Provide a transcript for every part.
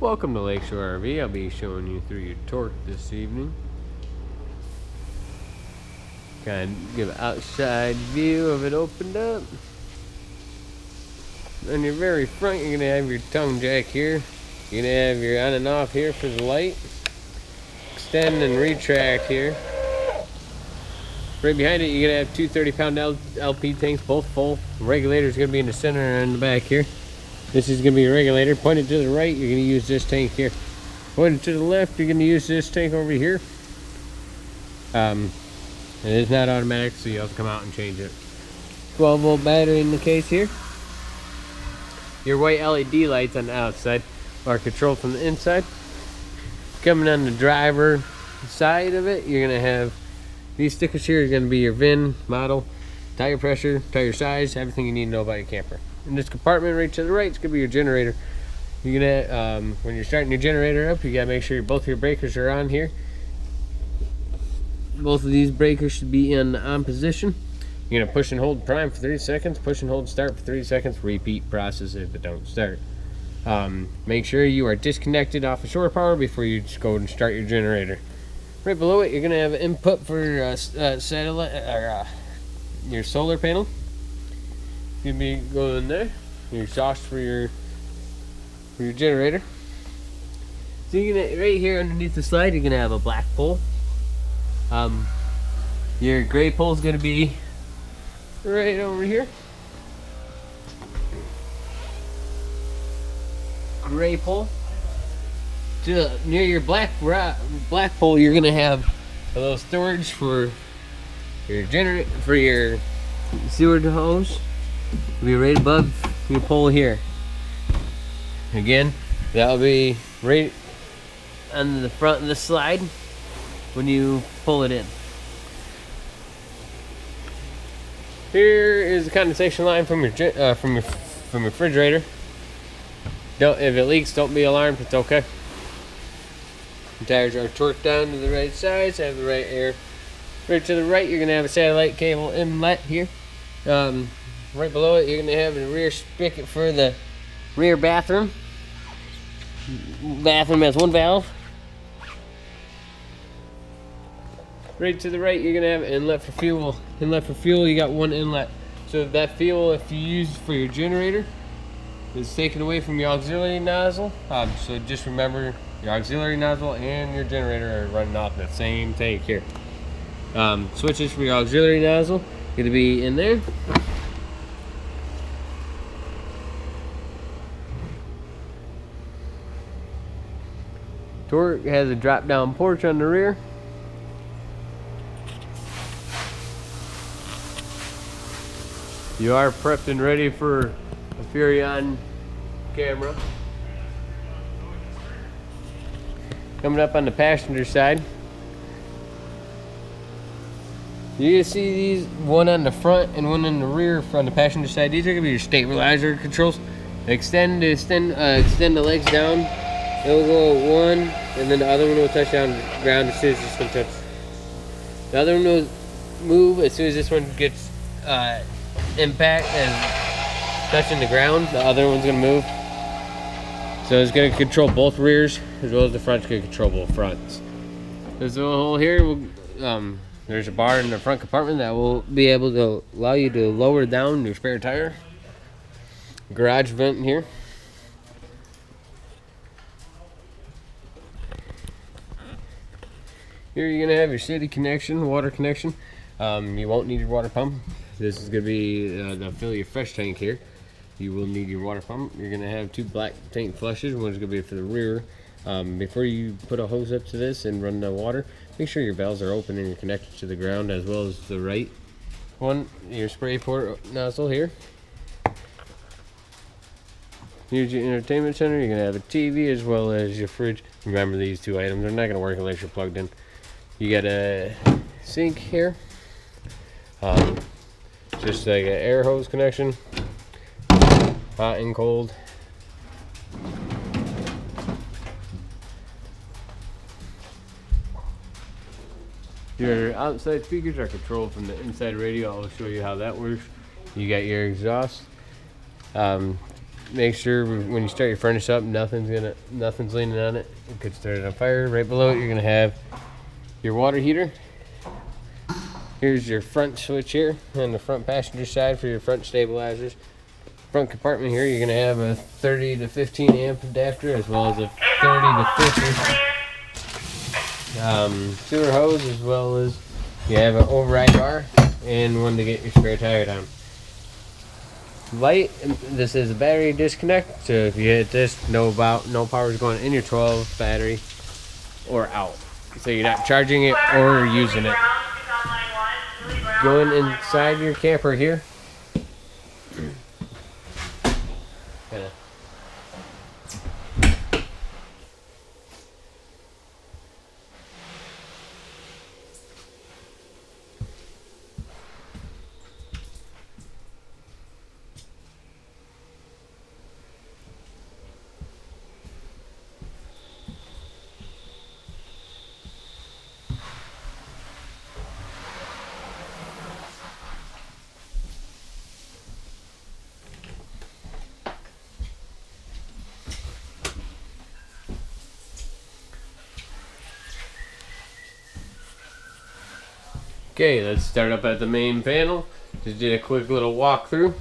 Welcome to Lakeshore RV. I'll be showing you through your torque this evening. Kind of give an outside view of it opened up. On your very front, you're going to have your tongue jack here. You're going to have your on and off here for the light. Extend and retract here. Right behind it, you're going to have two 30-pound LP tanks, both full. The regulator's going to be in the center and in the back here. This is going to be a regulator. Pointed to the right, you're going to use this tank here. Pointed to the left, you're going to use this tank over here. It is not automatic, so you have to come out and change it. 12-volt battery in the case here. Your white LED lights on the outside are controlled from the inside. Coming on the driver side of it, you're going to have these stickers here are going to be your VIN, model, tire pressure, tire size, everything you need to know about your camper. In this compartment right to the right, it's going to be your generator. You're gonna, when you're starting your generator up, you got to make sure both your breakers are on here. Both of these breakers should be in on position. You're going to push and hold prime for 30 seconds, push and hold start for 30 seconds, repeat process if it don't start. Make sure you are disconnected off of shore power before you just go and start your generator. Right below it, you're going to have an input for satellite or your solar panel. You'll be going there. Your exhaust for your generator. So you're gonna right here underneath the slide, you're gonna have a black pole. Your gray pole is gonna be right over here. Gray pole. Near your black pole, you're gonna have a little storage for your your sewer hose. It'll be right above your pole here. Again, that'll be right on the front of the slide when you pull it in. Here is the condensation line from your refrigerator. If it leaks, don't be alarmed. It's okay. The tires are torqued down to the right size. Have the right air. Right to the right, you're gonna have a satellite cable inlet here. Right below it, you're going to have a rear spigot for the rear bathroom. Bathroom has one valve. Right to the right, you're going to have an inlet for fuel. Inlet for fuel, you got one inlet. So that fuel, if you use for your generator, is taken away from your auxiliary nozzle. So just remember, your auxiliary nozzle and your generator are running off that same tank here. Switches for your auxiliary nozzle going to be in there. Torque has a drop down porch on the rear. You are prepped and ready for a Furrion camera. Coming up on the passenger side, you can see these, one on the front and one on the rear from the passenger side. These are going to be your stabilizer controls. Extend the legs down. It'll go one, and then the other one will touch down the ground as soon as this one touches. The other one will move as soon as this one gets impact and touching the ground. The other one's gonna move. So it's gonna control both rears as well as the front's gonna control both fronts. There's a hole here. There's a bar in the front compartment that will be able to allow you to lower down your spare tire. Garage vent in here. Here you're going to have your city connection, water connection. You won't need your water pump. This is going to be to fill your fresh tank here. You will need your water pump. You're going to have two black tank flushes. One's going to be for the rear. Before you put a hose up to this and run the water, make sure your valves are open and you're connected to the ground, as well as the right one. Your spray port nozzle here. Here's your entertainment center. You're going to have a TV as well as your fridge. Remember, these two items are not going to work unless you're plugged in. You got a sink here, just like an air hose connection, hot and cold. Your outside speakers are controlled from the inside radio. I'll show you how that works. You got your exhaust. make sure when you start your furnace up, nothing's leaning on it. It could start it on fire. Right below it, you're gonna have your water heater. Here's your front switch here on the front passenger side for your front stabilizers. Front compartment here, you're gonna have a 30 to 15 amp adapter as well as a 30 to 50 sewer hose, as well as you have an override bar and one to get your spare tire down. Light, this is a battery disconnect, so if you hit this, no power is going in your 12 battery or out. So you're not charging it or using it. Going inside your camper here. Okay, let's start up at the main panel. Just did a quick little walkthrough.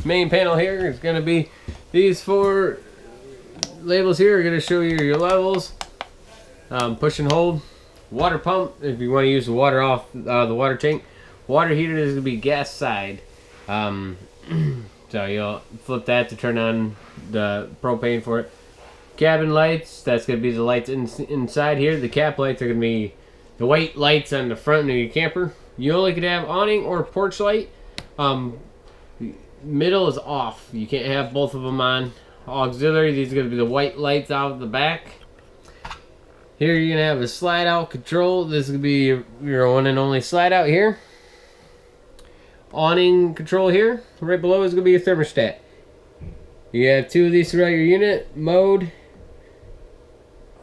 Main panel here is going to be these 4 labels here are going to show you your levels. Push and hold. Water pump, if you want to use the water off the water tank. Water heater is going to be gas side. So you'll flip that to turn on the propane for it. Cabin lights, that's going to be the lights inside here. The cap lights are going to be the white lights on the front of your camper. You only could have awning or porch light. Middle is off. You can't have both of them on. Auxiliary, these are going to be the white lights out the back. Here you're going to have a slide out control. This is going to be your one and only slide out here. Awning control here. Right below is going to be your thermostat. You have 2 of these throughout your unit. Mode,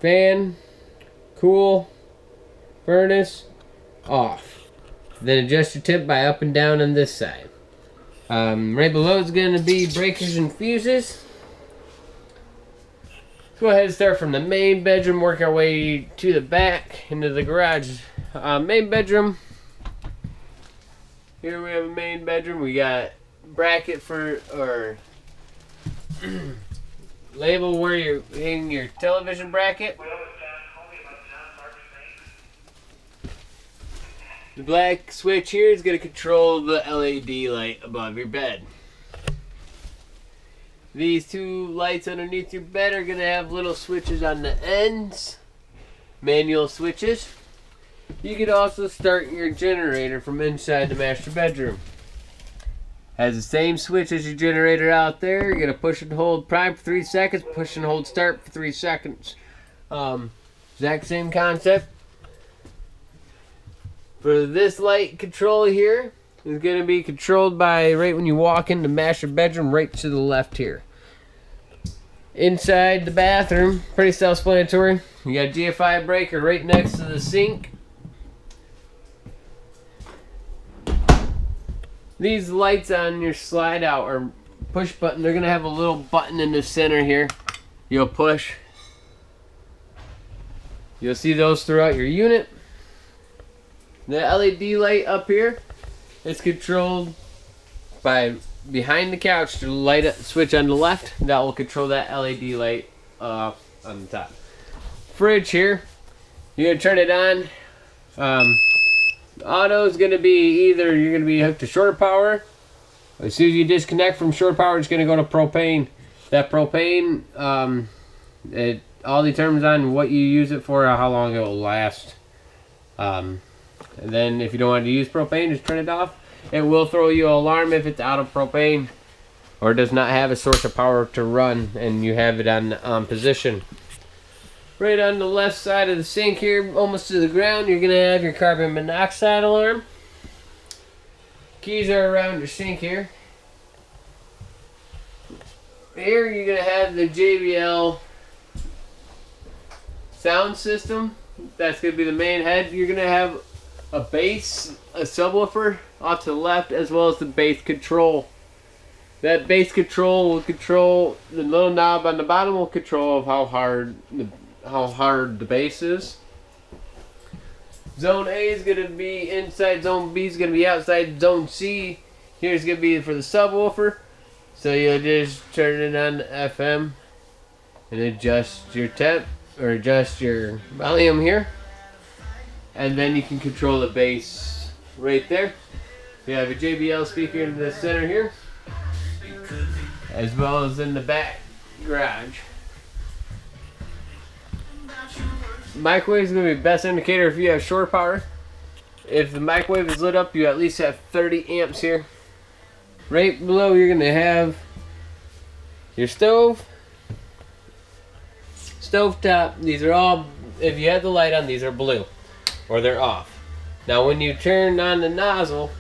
fan, cool, furnace, off. Then adjust your temp by up and down on this side. Right below is going to be breakers and fuses. Let's go ahead and start from the main bedroom, work our way to the back into the garage. Main bedroom. Here we have a main bedroom. We got bracket for, or label where you're hanging your television bracket. The black switch here is going to control the LED light above your bed. These 2 lights underneath your bed are going to have little switches on the ends. Manual switches. You could also start your generator from inside the master bedroom. Has the same switch as your generator out there. You're going to push and hold prime for 3 seconds. Push and hold start for 3 seconds. Exact same concept. For this light control here, is going to be controlled by right when you walk into master bedroom, right to the left here. Inside the bathroom, pretty self-explanatory. You got a GFI breaker right next to the sink. These lights on your slide out or push button, they're going to have a little button in the center here. You'll push. You'll see those throughout your unit. The LED light up here is controlled by behind the couch to light up switch on the left. That will control that LED light on the top. Fridge here, you're going to turn it on. Auto is going to be either you're going to be hooked to shore power. As soon as you disconnect from shore power, it's going to go to propane. That propane, it all determines on what you use it for or how long it will last. And then if you don't want to use propane, just turn it off. It will throw you an alarm if it's out of propane or does not have a source of power to run and you have it on position. Right on the left side of the sink here, almost to the ground, you're going to have your carbon monoxide alarm. Keys are around your sink here. Here you're going to have the JBL sound system. That's going to be the main head. You're going to have a bass, a subwoofer off to the left, as well as the bass control. That base control will control, the little knob on the bottom will control of how hard the base is. Zone A is going to be inside, Zone B is going to be outside, Zone C here's going to be for the subwoofer. So you'll just turn it on to FM and adjust your temp, or adjust your volume here. And then you can control the bass right there. You have a JBL speaker in the center here, as well as in the back garage. Microwave is going to be best indicator if you have shore power. If the microwave is lit up, you at least have 30 amps here. Right below, you're going to have your stove, stovetop. These are all, if you have the light on, these are blue, or they're off. Now when you turn on the nozzle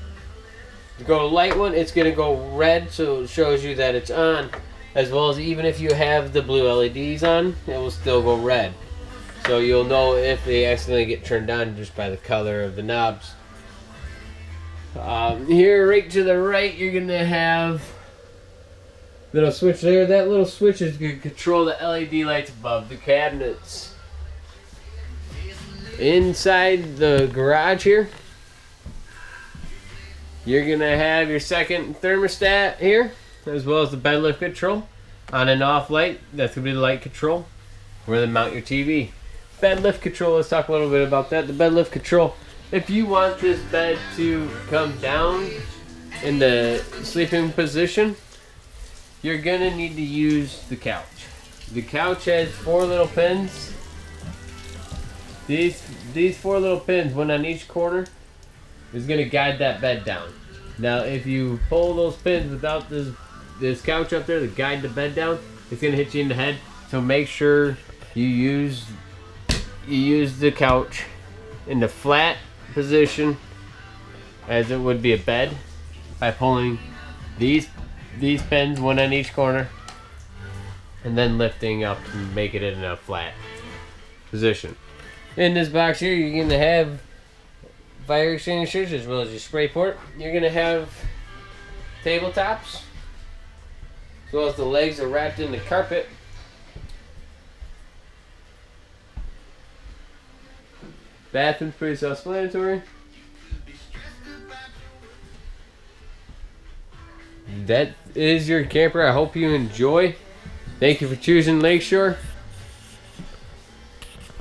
to go light one, it's going to go red, so it shows you that it's on, as well as even if you have the blue LEDs on, it will still go red. So you'll know if they accidentally get turned on just by the color of the knobs. Here, right to the right, you're going to have a little switch there. That little switch is going to control the LED lights above the cabinets. Inside the garage here, you're going to have your second thermostat here, as well as the bed lift control. On and off light, that's going to be the light control, where to mount your TV. Bed lift control, let's talk a little bit about that. The bed lift control, if you want this bed to come down in the sleeping position, you're going to need to use the couch. The couch has 4 little pins. These 4 little pins, one on each corner, is going to guide that bed down. Now if you pull those pins without this couch up there to guide the bed down, it's going to hit you in the head. So make sure you use the couch in the flat position as it would be a bed by pulling these pins, one on each corner, and then lifting up to make it in a flat position. In this box here, you're going to have fire extinguishers as well as your spray port. You're going to have tabletops, as well as the legs are wrapped in the carpet. Bathroom's pretty self-explanatory. That is your camper. I hope you enjoy. Thank you for choosing Lakeshore.